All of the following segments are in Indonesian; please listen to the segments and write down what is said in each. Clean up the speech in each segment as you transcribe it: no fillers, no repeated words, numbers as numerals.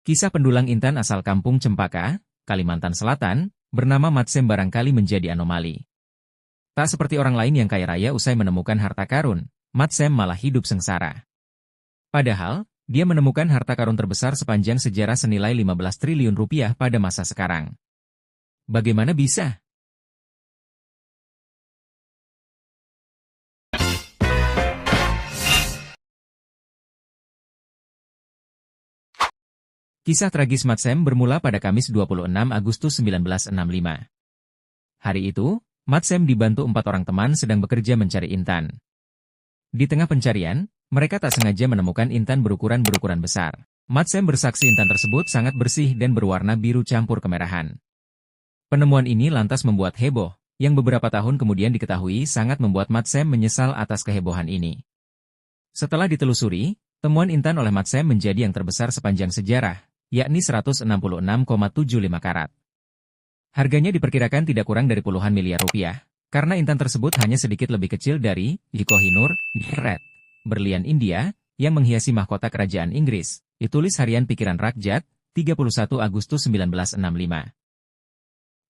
Kisah pendulang intan asal kampung Cempaka, Kalimantan Selatan, bernama Matsem barangkali menjadi anomali. Tak seperti orang lain yang kaya raya usai menemukan harta karun, Matsem malah hidup sengsara. Padahal, dia menemukan harta karun terbesar sepanjang sejarah senilai 15 triliun rupiah pada masa sekarang. Bagaimana bisa? Kisah tragis Matsem bermula pada Kamis 26 Agustus 1965. Hari itu, Matsem dibantu 4 orang teman sedang bekerja mencari intan. Di tengah pencarian, mereka tak sengaja menemukan intan berukuran besar. Matsem bersaksi intan tersebut sangat bersih dan berwarna biru campur kemerahan. Penemuan ini lantas membuat heboh, yang beberapa tahun kemudian diketahui sangat membuat Matsem menyesal atas kehebohan ini. Setelah ditelusuri, temuan intan oleh Matsem menjadi yang terbesar sepanjang sejarah, yakni 166,75 karat. Harganya diperkirakan tidak kurang dari puluhan miliar rupiah, karena intan tersebut hanya sedikit lebih kecil dari Kohinoor Red, berlian India, yang menghiasi mahkota kerajaan Inggris, ditulis harian Pikiran Rakyat, 31 Agustus 1965.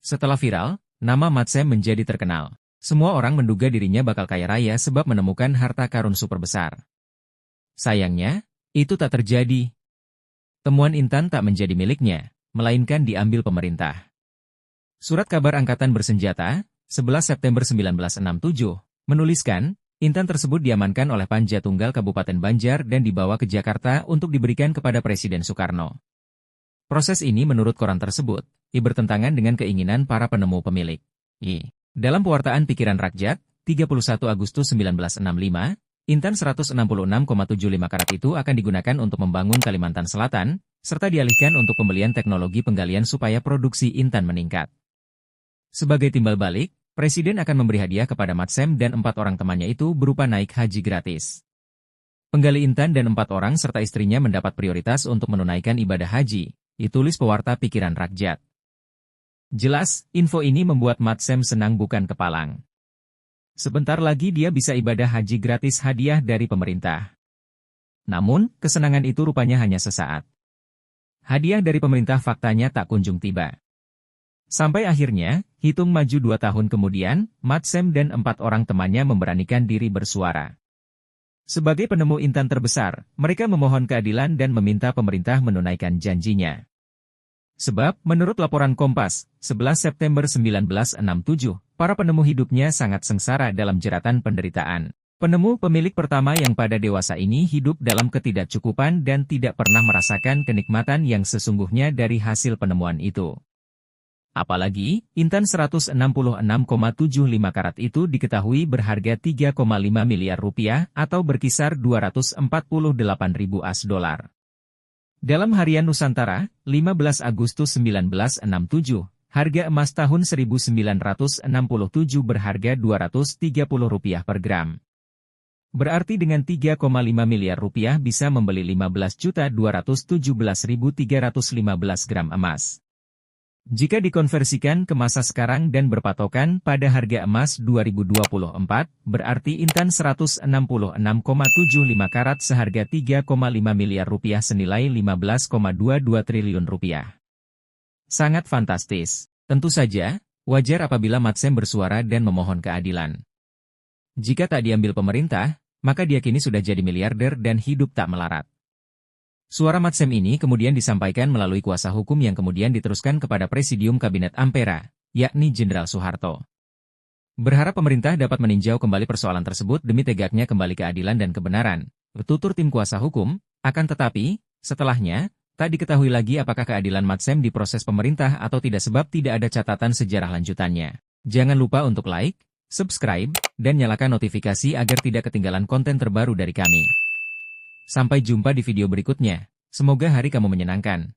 Setelah viral, nama Matsem menjadi terkenal. Semua orang menduga dirinya bakal kaya raya sebab menemukan harta karun super besar. Sayangnya, itu tak terjadi. Temuan intan tak menjadi miliknya, melainkan diambil pemerintah. Surat kabar Angkatan Bersenjata, 11 September 1967, menuliskan, intan tersebut diamankan oleh Panja Tunggal Kabupaten Banjar dan dibawa ke Jakarta untuk diberikan kepada Presiden Soekarno. Proses ini menurut koran tersebut, bertentangan dengan keinginan para penemu pemilik. Dalam pewartaan Pikiran Rakyat, 31 Agustus 1965, intan 166,75 karat itu akan digunakan untuk membangun Kalimantan Selatan, serta dialihkan untuk pembelian teknologi penggalian supaya produksi intan meningkat. Sebagai timbal balik, Presiden akan memberi hadiah kepada Matsem dan 4 orang temannya itu berupa naik haji gratis. Penggali intan dan 4 orang serta istrinya mendapat prioritas untuk menunaikan ibadah haji, ditulis pewarta Pikiran Rakyat. Jelas, info ini membuat Matsem senang bukan kepalang. Sebentar lagi dia bisa ibadah haji gratis hadiah dari pemerintah. Namun, kesenangan itu rupanya hanya sesaat. Hadiah dari pemerintah faktanya tak kunjung tiba. Sampai akhirnya, hitung maju 2 tahun kemudian, Matsem dan 4 orang temannya memberanikan diri bersuara. Sebagai penemu intan terbesar, mereka memohon keadilan dan meminta pemerintah menunaikan janjinya. Sebab, menurut laporan Kompas, 11 September 1967, para penemu hidupnya sangat sengsara dalam jeratan penderitaan. Penemu pemilik pertama yang pada dewasa ini hidup dalam ketidakcukupan dan tidak pernah merasakan kenikmatan yang sesungguhnya dari hasil penemuan itu. Apalagi, intan 166,75 karat itu diketahui berharga 3,5 miliar rupiah atau berkisar 248.000 US$. Dalam harian Nusantara, 15 Agustus 1967, harga emas tahun 1967 berharga Rp230 per gram. Berarti dengan 3,5 miliar rupiah bisa membeli 15.217.315 gram emas. Jika dikonversikan ke masa sekarang dan berpatokan pada harga emas 2024, berarti intan 166,75 karat seharga 3,5 miliar rupiah senilai 15,22 triliun rupiah. Sangat fantastis. Tentu saja, wajar apabila Matsem bersuara dan memohon keadilan. Jika tak diambil pemerintah, maka dia kini sudah jadi miliarder dan hidup tak melarat. Suara Matsem ini kemudian disampaikan melalui kuasa hukum yang kemudian diteruskan kepada Presidium Kabinet Ampera, yakni Jenderal Soeharto. Berharap pemerintah dapat meninjau kembali persoalan tersebut demi tegaknya kembali keadilan dan kebenaran, tutur tim kuasa hukum, akan tetapi, setelahnya, tak diketahui lagi apakah keadilan Matsem diproses pemerintah atau tidak sebab tidak ada catatan sejarah lanjutannya. Jangan lupa untuk like, subscribe, dan nyalakan notifikasi agar tidak ketinggalan konten terbaru dari kami. Sampai jumpa di video berikutnya. Semoga hari kamu menyenangkan.